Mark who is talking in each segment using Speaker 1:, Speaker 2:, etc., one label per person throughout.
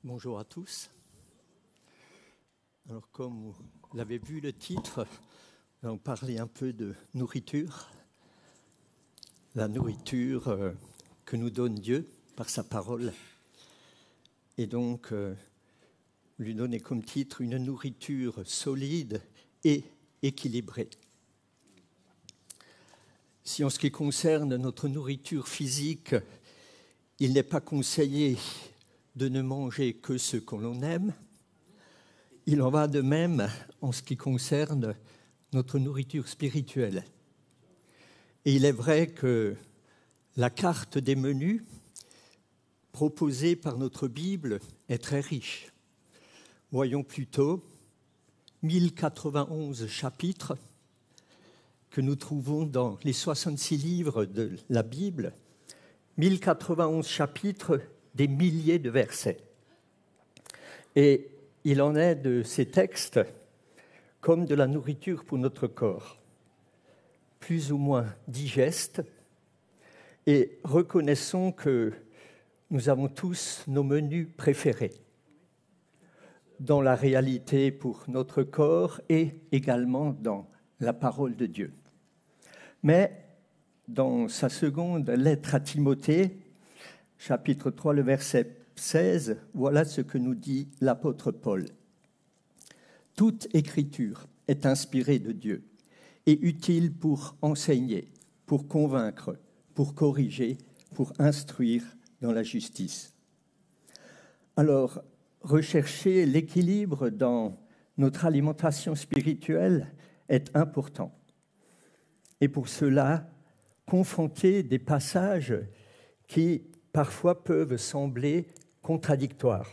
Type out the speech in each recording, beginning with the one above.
Speaker 1: Bonjour à tous. Alors, comme vous l'avez vu, le titre, on va parler un peu de nourriture. La nourriture que nous donne Dieu par sa parole. Et donc, lui donner comme titre une nourriture solide et équilibrée. Si en ce qui concerne notre nourriture physique, il n'est pas conseillé de ne manger que ce que l'on aime, il en va de même en ce qui concerne notre nourriture spirituelle. Et il est vrai que la carte des menus proposée par notre Bible est très riche. Voyons plutôt 1091 chapitres que nous trouvons dans les 66 livres de la Bible, 1091 chapitres, des milliers de versets. Et il en est de ces textes comme de la nourriture pour notre corps, plus ou moins digeste, et reconnaissons que nous avons tous nos menus préférés dans la réalité pour notre corps et également dans la parole de Dieu. Mais dans sa seconde lettre à Timothée, chapitre 3, le verset 16, voilà ce que nous dit l'apôtre Paul. « Toute écriture est inspirée de Dieu et utile pour enseigner, pour convaincre, pour corriger, pour instruire dans la justice. » Alors, rechercher l'équilibre dans notre alimentation spirituelle est important. Et pour cela, confronter des passages qui parfois peuvent sembler contradictoires.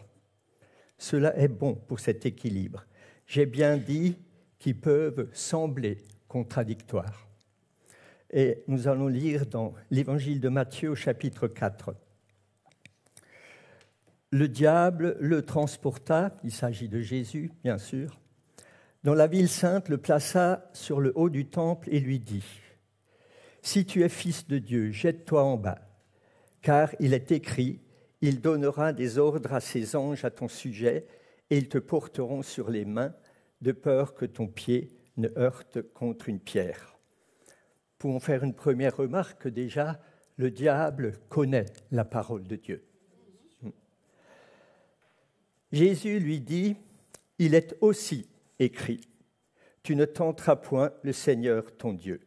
Speaker 1: Cela est bon pour cet équilibre. J'ai bien dit qu'ils peuvent sembler contradictoires. Et nous allons lire dans l'Évangile de Matthieu au chapitre 4. Le diable le transporta, il s'agit de Jésus, bien sûr, dans la ville sainte, le plaça sur le haut du temple et lui dit « Si tu es fils de Dieu, jette-toi en bas. Car il est écrit, il donnera des ordres à ses anges à ton sujet, et ils te porteront sur les mains, de peur que ton pied ne heurte contre une pierre. » Pouvons faire une première remarque, déjà, le diable connaît la parole de Dieu. Jésus lui dit, il est aussi écrit, tu ne tenteras point le Seigneur ton Dieu.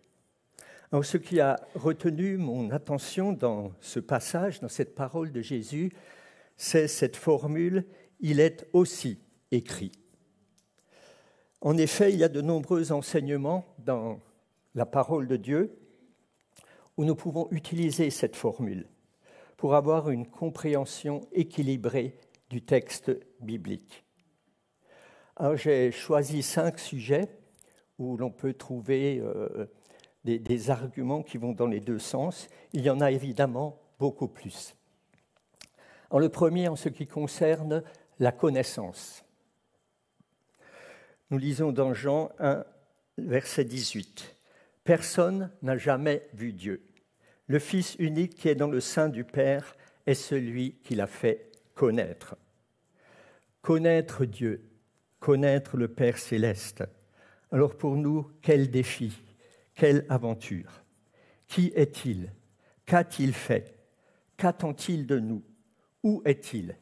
Speaker 1: Alors, ce qui a retenu mon attention dans ce passage, dans cette parole de Jésus, c'est cette formule « il est aussi écrit ». En effet, il y a de nombreux enseignements dans la parole de Dieu où nous pouvons utiliser cette formule pour avoir une compréhension équilibrée du texte biblique. Alors, j'ai choisi 5 sujets où l'on peut trouver des arguments qui vont dans les deux sens. Il y en a évidemment beaucoup plus. Alors, le premier, en ce qui concerne la connaissance. Nous lisons dans Jean 1, verset 18. « Personne n'a jamais vu Dieu. Le Fils unique qui est dans le sein du Père est celui qui l'a fait connaître. » Connaître Dieu, connaître le Père céleste. Alors pour nous, quel défi! Quelle aventure! Qui est-il? Qu'a-t-il fait? Qu'attend-il de nous? Où est-il?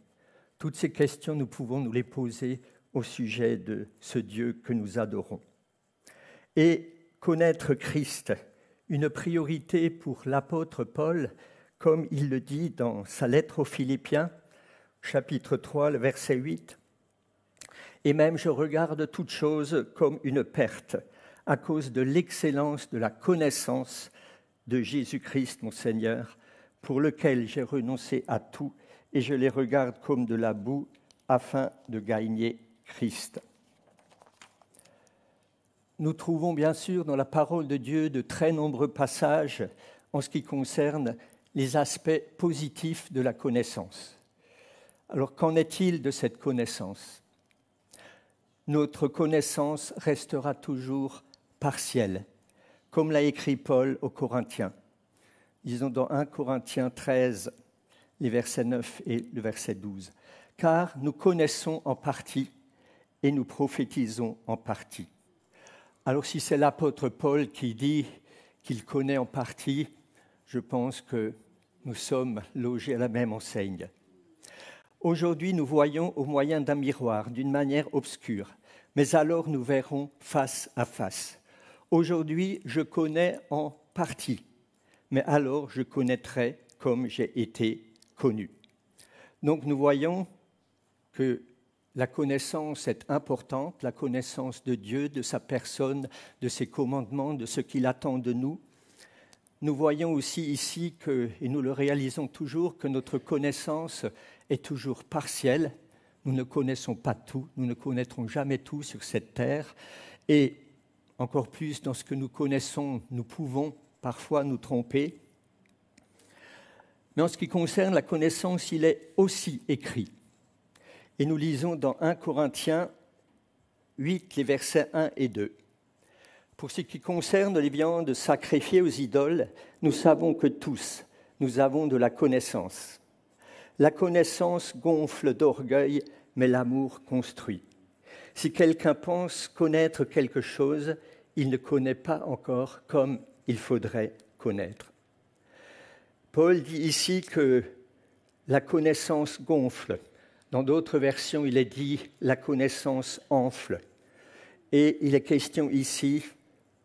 Speaker 1: Toutes ces questions, nous pouvons nous les poser au sujet de ce Dieu que nous adorons. Et connaître Christ, une priorité pour l'apôtre Paul, comme il le dit dans sa lettre aux Philippiens, chapitre 3, le verset 8. « Et même je regarde toute chose comme une perte, à cause de l'excellence de la connaissance de Jésus-Christ, mon Seigneur, pour lequel j'ai renoncé à tout, et je les regarde comme de la boue, afin de gagner Christ. » Nous trouvons bien sûr dans la parole de Dieu de très nombreux passages en ce qui concerne les aspects positifs de la connaissance. Alors, qu'en est-il de cette connaissance ? Notre connaissance restera toujours partielle, comme l'a écrit Paul aux Corinthiens. Disons dans 1 Corinthiens 13, les versets 9 et le verset 12. car nous connaissons en partie et nous prophétisons en partie. Alors si c'est l'apôtre Paul qui dit qu'il connaît en partie, je pense que nous sommes logés à la même enseigne. Aujourd'hui, nous voyons au moyen d'un miroir, d'une manière obscure, mais alors nous verrons face à face. Aujourd'hui, je connais en partie, mais alors je connaîtrai comme j'ai été connu. Donc nous voyons que la connaissance est importante, la connaissance de Dieu, de sa personne, de ses commandements, de ce qu'il attend de nous. Nous voyons aussi ici, et nous le réalisons toujours, que notre connaissance est toujours partielle. Nous ne connaissons pas tout, nous ne connaîtrons jamais tout sur cette terre. Et encore plus, dans ce que nous connaissons, nous pouvons parfois nous tromper. Mais en ce qui concerne la connaissance, il est aussi écrit. Et nous lisons dans 1 Corinthiens 8, les versets 1 et 2. Pour ce qui concerne les viandes sacrifiées aux idoles, nous savons que tous, nous avons de la connaissance. La connaissance gonfle d'orgueil, mais l'amour construit. Si quelqu'un pense connaître quelque chose, il ne connaît pas encore comme il faudrait connaître. Paul dit ici que la connaissance gonfle. Dans d'autres versions, il est dit « la connaissance enfle ». Et il est question ici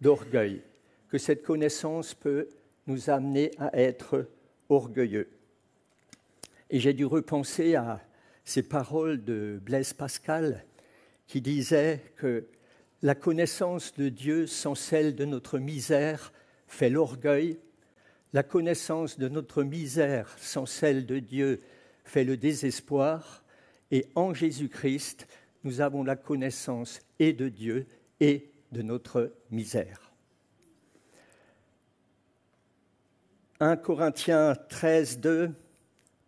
Speaker 1: d'orgueil, que cette connaissance peut nous amener à être orgueilleux. Et j'ai dû repenser à ces paroles de Blaise Pascal qui disait que la connaissance de Dieu sans celle de notre misère fait l'orgueil, la connaissance de notre misère sans celle de Dieu fait le désespoir, et en Jésus-Christ, nous avons la connaissance et de Dieu et de notre misère. 1 Corinthiens 13, 2,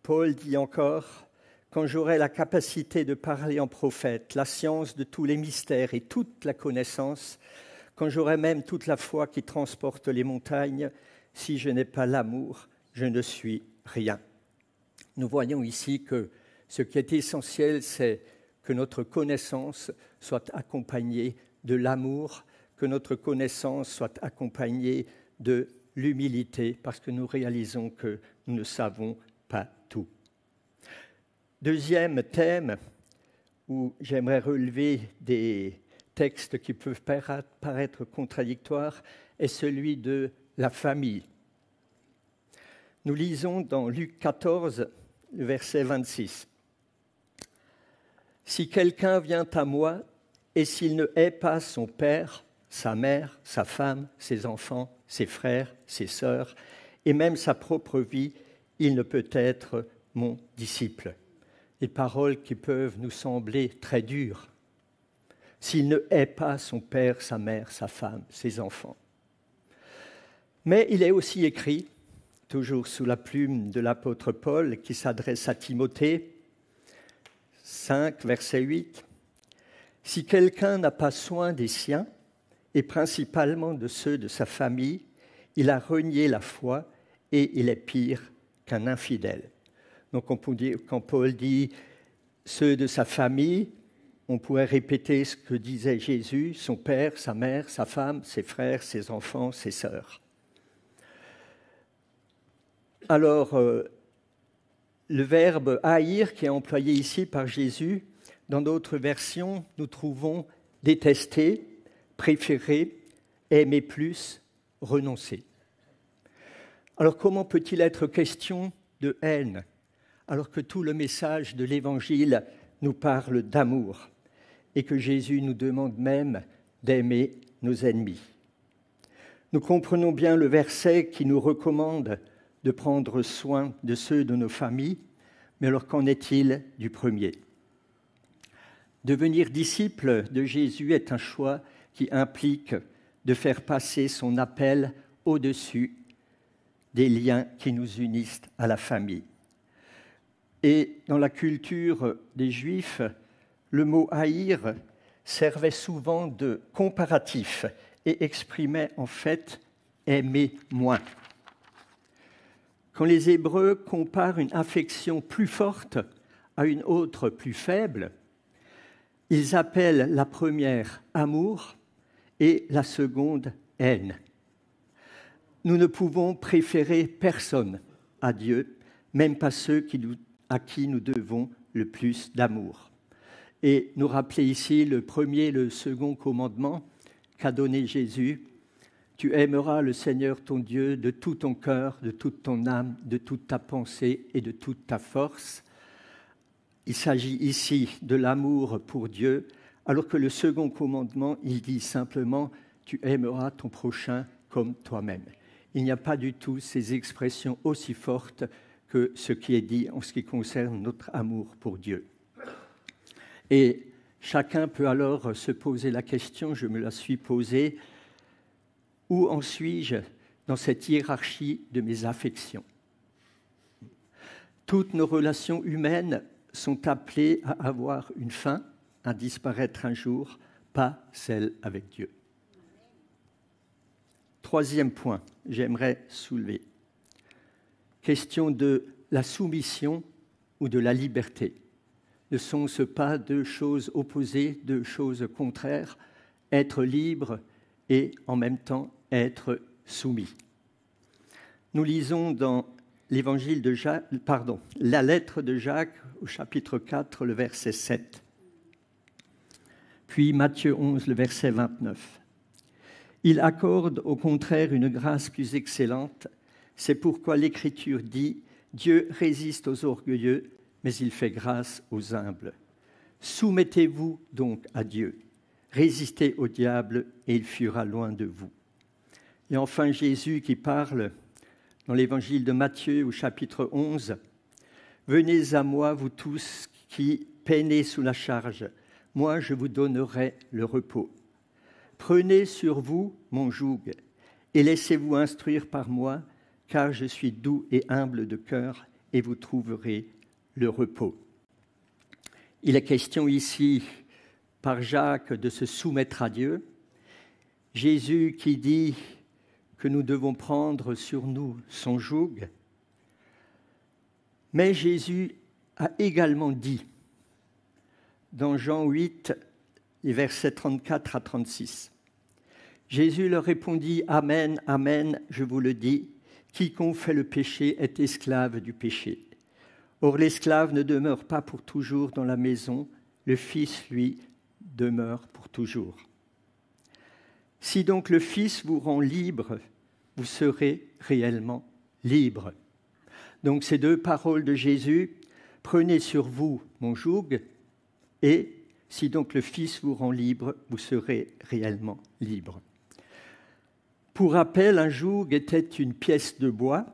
Speaker 1: Paul dit encore « Quand j'aurai la capacité de parler en prophète, la science de tous les mystères et toute la connaissance, quand j'aurai même toute la foi qui transporte les montagnes, si je n'ai pas l'amour, je ne suis rien. » Nous voyons ici que ce qui est essentiel, c'est que notre connaissance soit accompagnée de l'amour, que notre connaissance soit accompagnée de l'humilité, parce que nous réalisons que nous ne savons pas tout. Deuxième thème, où j'aimerais relever des textes qui peuvent paraître contradictoires, est celui de la famille. Nous lisons dans Luc 14, le verset 26. « Si quelqu'un vient à moi, et s'il ne hait pas son père, sa mère, sa femme, ses enfants, ses frères, ses sœurs, et même sa propre vie, il ne peut être mon disciple. » Des paroles qui peuvent nous sembler très dures. S'il ne hait pas son père, sa mère, sa femme, ses enfants. Mais il est aussi écrit, toujours sous la plume de l'apôtre Paul, qui s'adresse à Timothée, 5, verset 8, « Si quelqu'un n'a pas soin des siens, et principalement de ceux de sa famille, il a renié la foi et il est pire qu'un infidèle. » Donc on peut dire, quand Paul dit « ceux de sa famille », on pourrait répéter ce que disait Jésus, son père, sa mère, sa femme, ses frères, ses enfants, ses sœurs. Alors, le verbe « haïr » qui est employé ici par Jésus, dans d'autres versions, nous trouvons « détester »,« préférer »,« aimer plus »,« renoncer ». Alors, comment peut-il être question de haine, alors que tout le message de l'Évangile nous parle d'amour et que Jésus nous demande même d'aimer nos ennemis? Nous comprenons bien le verset qui nous recommande de prendre soin de ceux de nos familles, mais alors qu'en est-il du premier? Devenir disciple de Jésus est un choix qui implique de faire passer son appel au-dessus des liens qui nous unissent à la famille. Et dans la culture des Juifs, le mot « haïr » servait souvent de comparatif et exprimait en fait « aimer moins ». Quand les Hébreux comparent une affection plus forte à une autre plus faible. Ils appellent la première amour et la seconde haine. Nous ne pouvons préférer personne à Dieu, même pas ceux à qui nous devons le plus d'amour. Et nous rappeler ici le premier et le second commandement qu'a donné Jésus. Tu aimeras le Seigneur ton Dieu de tout ton cœur, de toute ton âme, de toute ta pensée et de toute ta force. Il s'agit ici de l'amour pour Dieu, alors que le second commandement, il dit simplement « Tu aimeras ton prochain comme toi-même ». Il n'y a pas du tout ces expressions aussi fortes que ce qui est dit en ce qui concerne notre amour pour Dieu. Et chacun peut alors se poser la question, je me la suis posée, où en suis-je dans cette hiérarchie de mes affections ? Toutes nos relations humaines sont appelées à avoir une fin, à disparaître un jour, pas celle avec Dieu. Troisième point, j'aimerais soulever. Question de la soumission ou de la liberté. Ne sont-ce pas deux choses opposées, deux choses contraires, être libre et en même temps être soumis. Nous lisons dans l'évangile de Jacques, la lettre de Jacques au chapitre 4, le verset 7. Puis Matthieu 11, le verset 29. Il accorde au contraire une grâce plus excellente. C'est pourquoi l'Écriture dit « Dieu résiste aux orgueilleux, mais il fait grâce aux humbles. Soumettez-vous donc à Dieu. Résistez au diable et il fuira loin de vous. » Et enfin Jésus qui parle dans l'évangile de Matthieu au chapitre 11. « Venez à moi, vous tous qui peinez sous la charge, moi je vous donnerai le repos. Prenez sur vous mon joug et laissez-vous instruire par moi, car je suis doux et humble de cœur et vous trouverez le repos. » Il est question ici par Jacques de se soumettre à Dieu. Jésus qui dit que nous devons prendre sur nous son joug. Mais Jésus a également dit, dans Jean 8, les versets 34 à 36, Jésus leur répondit « Amen, Amen, je vous le dis, quiconque fait le péché est esclave du péché. Or l'esclave ne demeure pas pour toujours dans la maison, le Fils, lui, demeure pour toujours. Si donc le Fils vous rend libre, vous serez réellement libre. » Donc ces deux paroles de Jésus, « Prenez sur vous mon joug » et « Si donc le Fils vous rend libre, vous serez réellement libre. » Pour rappel, un joug était une pièce de bois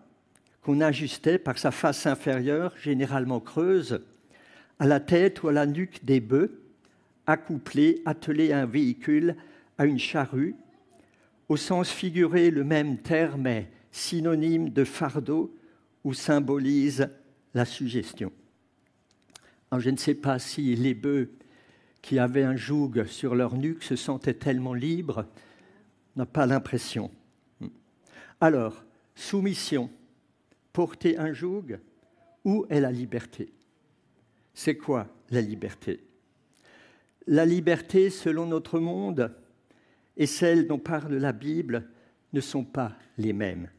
Speaker 1: qu'on ajustait par sa face inférieure, généralement creuse, à la tête ou à la nuque des bœufs, accouplés, attelés à un véhicule, à une charrue. Au sens figuré, le même terme est synonyme de fardeau ou symbolise la suggestion. Alors, je ne sais pas si les bœufs qui avaient un joug sur leur nuque se sentaient tellement libres, on n'a pas l'impression. Alors, soumission, porter un joug, où est la liberté ? C'est quoi la liberté ? La liberté, selon notre monde, et celle dont parle la Bible, ne sont pas les mêmes.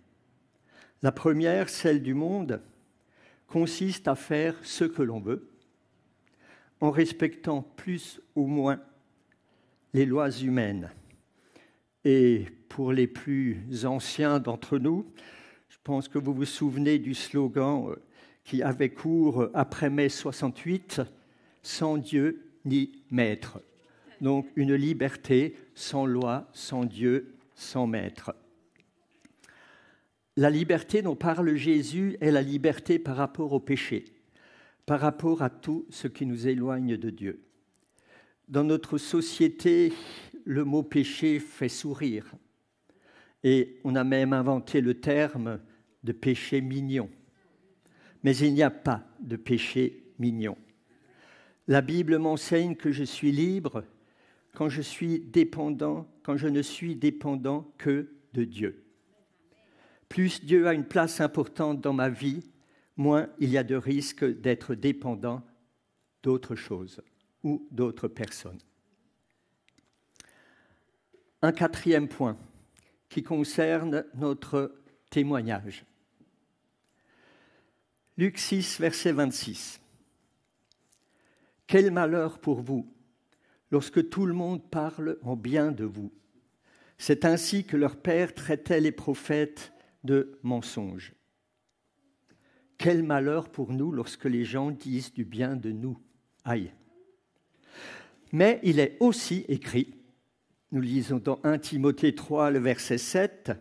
Speaker 1: La première, celle du monde, consiste à faire ce que l'on veut, en respectant plus ou moins les lois humaines. Et pour les plus anciens d'entre nous, je pense que vous vous souvenez du slogan qui avait cours après mai 68, « Sans Dieu ni maître ». Donc une liberté sans loi, sans Dieu, sans maître. La liberté dont parle Jésus est la liberté par rapport au péché, par rapport à tout ce qui nous éloigne de Dieu. Dans notre société, le mot péché fait sourire. Et on a même inventé le terme de péché mignon. Mais il n'y a pas de péché mignon. La Bible m'enseigne que je suis libre quand je ne suis dépendant que de Dieu. Plus Dieu a une place importante dans ma vie, moins il y a de risque d'être dépendant d'autres choses ou d'autres personnes. Un quatrième point qui concerne notre témoignage. Luc 6, verset 26. « Quel malheur pour vous, lorsque tout le monde parle en bien de vous. C'est ainsi que leur père traitait les prophètes de mensonges. » Quel malheur pour nous lorsque les gens disent du bien de nous. Aïe. Mais il est aussi écrit, nous lisons dans 1 Timothée 3, le verset 7,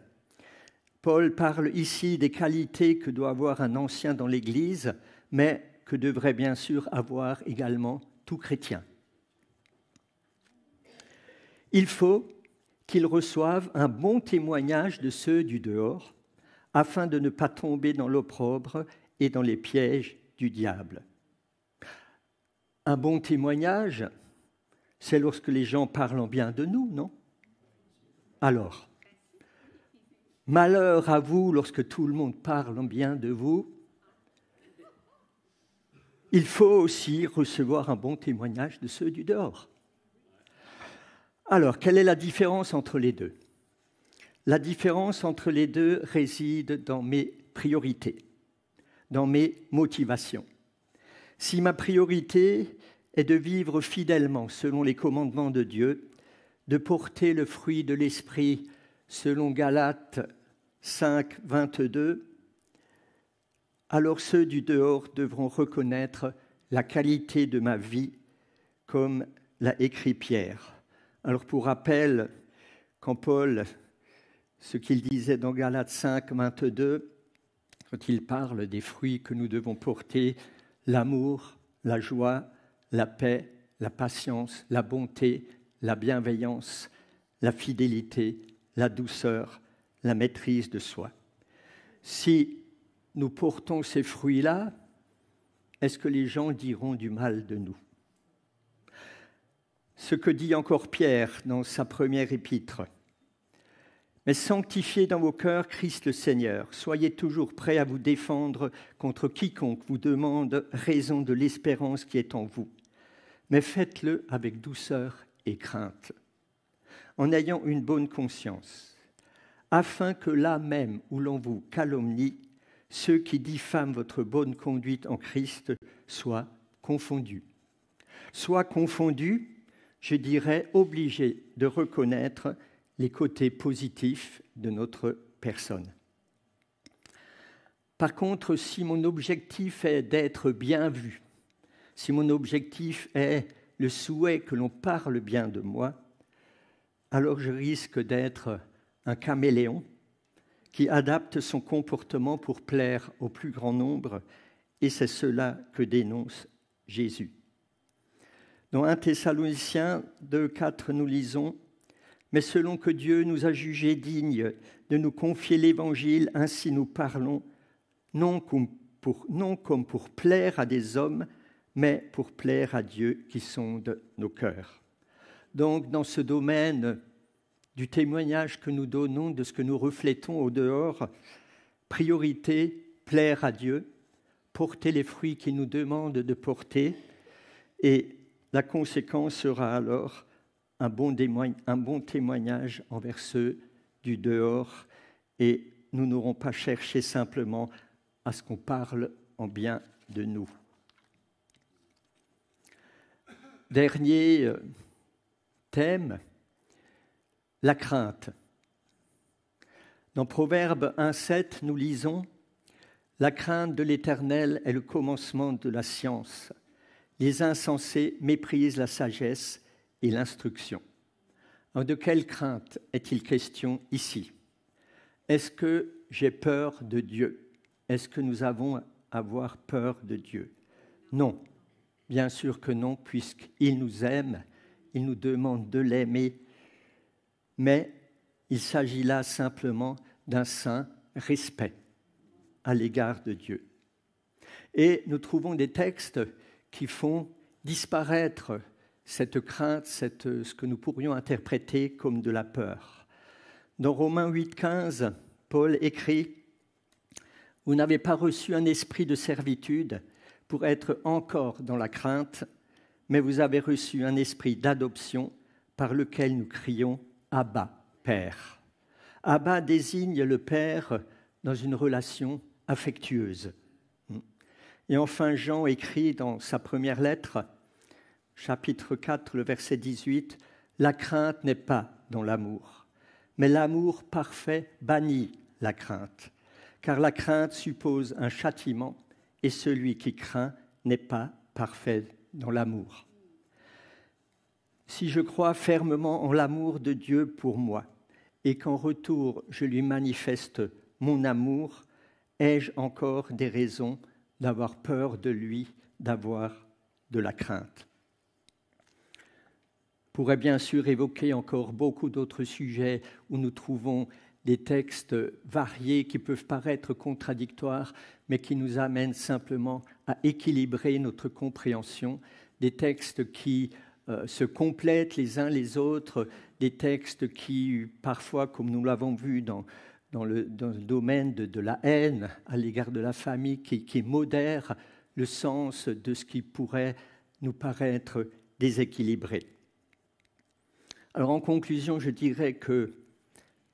Speaker 1: Paul parle ici des qualités que doit avoir un ancien dans l'Église, mais que devrait bien sûr avoir également tout chrétien. Il faut qu'ils reçoivent un bon témoignage de ceux du dehors, afin de ne pas tomber dans l'opprobre et dans les pièges du diable. Un bon témoignage, c'est lorsque les gens parlent en bien de nous, non ? Alors, malheur à vous lorsque tout le monde parle en bien de vous. Il faut aussi recevoir un bon témoignage de ceux du dehors. Alors, quelle est la différence entre les deux ? La différence entre les deux réside dans mes priorités, dans mes motivations. Si ma priorité est de vivre fidèlement selon les commandements de Dieu, de porter le fruit de l'Esprit selon Galates 5, 22, alors ceux du dehors devront reconnaître la qualité de ma vie, comme l'a écrit Pierre. Alors pour rappel, quand Paul, ce qu'il disait dans Galates 5, 22, quand il parle des fruits que nous devons porter, l'amour, la joie, la paix, la patience, la bonté, la bienveillance, la fidélité, la douceur, la maîtrise de soi. Si nous portons ces fruits-là, est-ce que les gens diront du mal de nous ? Ce que dit encore Pierre dans sa première épître. Mais sanctifiez dans vos cœurs Christ le Seigneur. Soyez toujours prêts à vous défendre contre quiconque vous demande raison de l'espérance qui est en vous. Mais faites-le avec douceur et crainte, en ayant une bonne conscience, afin que là même où l'on vous calomnie, ceux qui diffament votre bonne conduite en Christ soient confondus. Soient confondus, je dirais obligés de reconnaître les côtés positifs de notre personne. Par contre, si mon objectif est d'être bien vu, si mon objectif est le souhait que l'on parle bien de moi, alors je risque d'être un caméléon qui adapte son comportement pour plaire au plus grand nombre, et c'est cela que dénonce Jésus. Dans 1 Thessaloniciens 2, 4, nous lisons « Mais selon que Dieu nous a jugés dignes de nous confier l'Évangile, ainsi nous parlons, non comme pour plaire à des hommes, mais pour plaire à Dieu qui sonde nos cœurs. » Donc, dans ce domaine du témoignage que nous donnons, de ce que nous reflétons au dehors, priorité, plaire à Dieu, porter les fruits qu'il nous demande de porter, et la conséquence sera alors un bon témoignage envers ceux du dehors, et nous n'aurons pas cherché simplement à ce qu'on parle en bien de nous. Dernier thème, la crainte. Dans Proverbe 1,7, nous lisons « La crainte de l'Éternel est le commencement de la science. Les insensés méprisent la sagesse et l'instruction. » Alors, de quelle crainte est-il question ici ? Est-ce que j'ai peur de Dieu ? Est-ce que nous avons à avoir peur de Dieu ? Non, bien sûr que non, puisqu'il nous aime, il nous demande de l'aimer, mais il s'agit là simplement d'un saint respect à l'égard de Dieu. Et nous trouvons des textes qui font disparaître cette crainte, ce que nous pourrions interpréter comme de la peur. Dans Romains 8,15, Paul écrit « Vous n'avez pas reçu un esprit de servitude pour être encore dans la crainte, mais vous avez reçu un esprit d'adoption par lequel nous crions « Abba, Père ». Abba désigne le Père dans une relation affectueuse. Et enfin, Jean écrit dans sa première lettre, chapitre 4, le verset 18, « La crainte n'est pas dans l'amour, mais l'amour parfait bannit la crainte, car la crainte suppose un châtiment, et celui qui craint n'est pas parfait dans l'amour. » Si je crois fermement en l'amour de Dieu pour moi, et qu'en retour je lui manifeste mon amour, ai-je encore des raisons d'avoir peur de lui, d'avoir de la crainte? On pourrait bien sûr évoquer encore beaucoup d'autres sujets où nous trouvons des textes variés qui peuvent paraître contradictoires, mais qui nous amènent simplement à équilibrer notre compréhension, des textes qui se complètent les uns les autres, des textes qui, parfois, comme nous l'avons vu dans le domaine de la haine à l'égard de la famille, qui modèrent le sens de ce qui pourrait nous paraître déséquilibré. Alors, en conclusion, je dirais que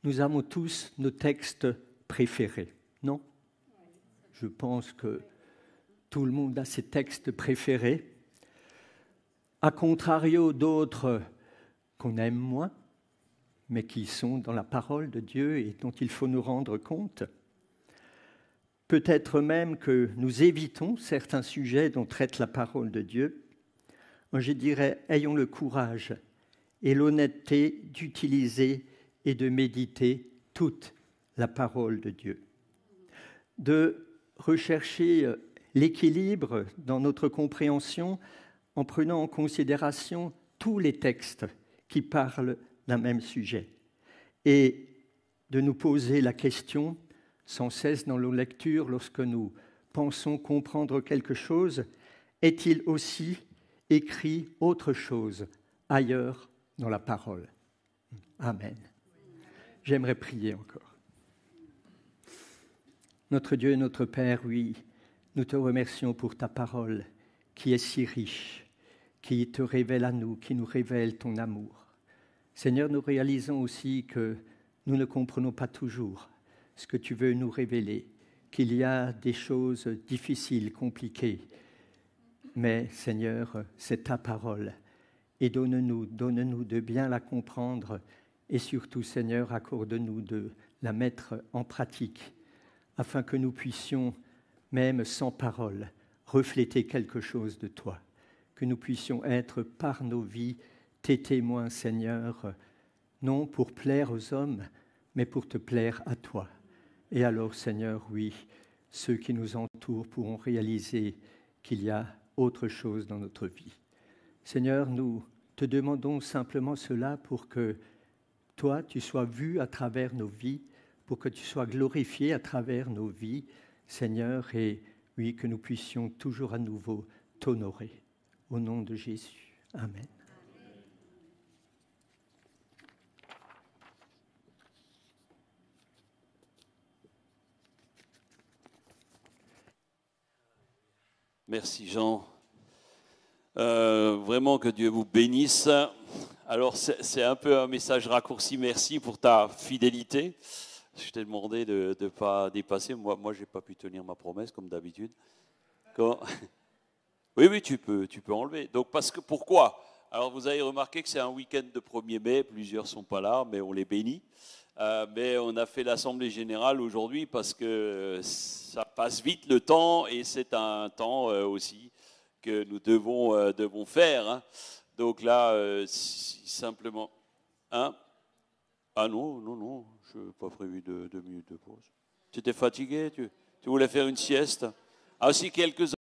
Speaker 1: nous avons tous nos textes préférés, non? Je pense que tout le monde a ses textes préférés. A contrario d'autres qu'on aime moins, mais qui sont dans la parole de Dieu et dont il faut nous rendre compte. Peut-être même que nous évitons certains sujets dont traite la parole de Dieu. Moi, je dirais, ayons le courage et l'honnêteté d'utiliser et de méditer toute la parole de Dieu. De rechercher l'équilibre dans notre compréhension en prenant en considération tous les textes qui parlent d'un même sujet et de nous poser la question sans cesse dans nos lectures lorsque nous pensons comprendre quelque chose, est-il aussi écrit autre chose ailleurs dans la parole? Amen. J'aimerais prier encore. Notre Dieu et notre Père, oui, nous te remercions pour ta parole qui est si riche, qui te révèle à nous, qui nous révèle ton amour. Seigneur, nous réalisons aussi que nous ne comprenons pas toujours ce que tu veux nous révéler, qu'il y a des choses difficiles, compliquées. Mais Seigneur, c'est ta parole. Et donne-nous de bien la comprendre et surtout, Seigneur, accorde-nous de la mettre en pratique afin que nous puissions, même sans parole, refléter quelque chose de toi, que nous puissions être par nos vies tes témoins, Seigneur, non pour plaire aux hommes, mais pour te plaire à toi. Et alors, Seigneur, oui, ceux qui nous entourent pourront réaliser qu'il y a autre chose dans notre vie. Seigneur, nous te demandons simplement cela pour que toi, tu sois vu à travers nos vies, pour que tu sois glorifié à travers nos vies, Seigneur, et oui, que nous puissions toujours à nouveau t'honorer. Au nom de Jésus. Amen.
Speaker 2: Merci Jean. Vraiment que Dieu vous bénisse. Alors c'est un peu un message raccourci. Merci pour ta fidélité. Je t'ai demandé de ne pas dépasser. Moi je n'ai pas pu tenir ma promesse comme d'habitude. Oui, tu peux enlever. Donc pourquoi? Alors vous avez remarqué que c'est un week-end de 1er mai. Plusieurs ne sont pas là, mais on les bénit. Mais on a fait l'Assemblée Générale aujourd'hui parce que ça passe vite le temps et c'est un temps aussi que nous devons faire. Hein. Donc là, simplement... Hein? Ah non, je n'ai pas prévu 2 minutes de pause. Tu étais fatigué? Tu voulais faire une sieste? Ah, si quelques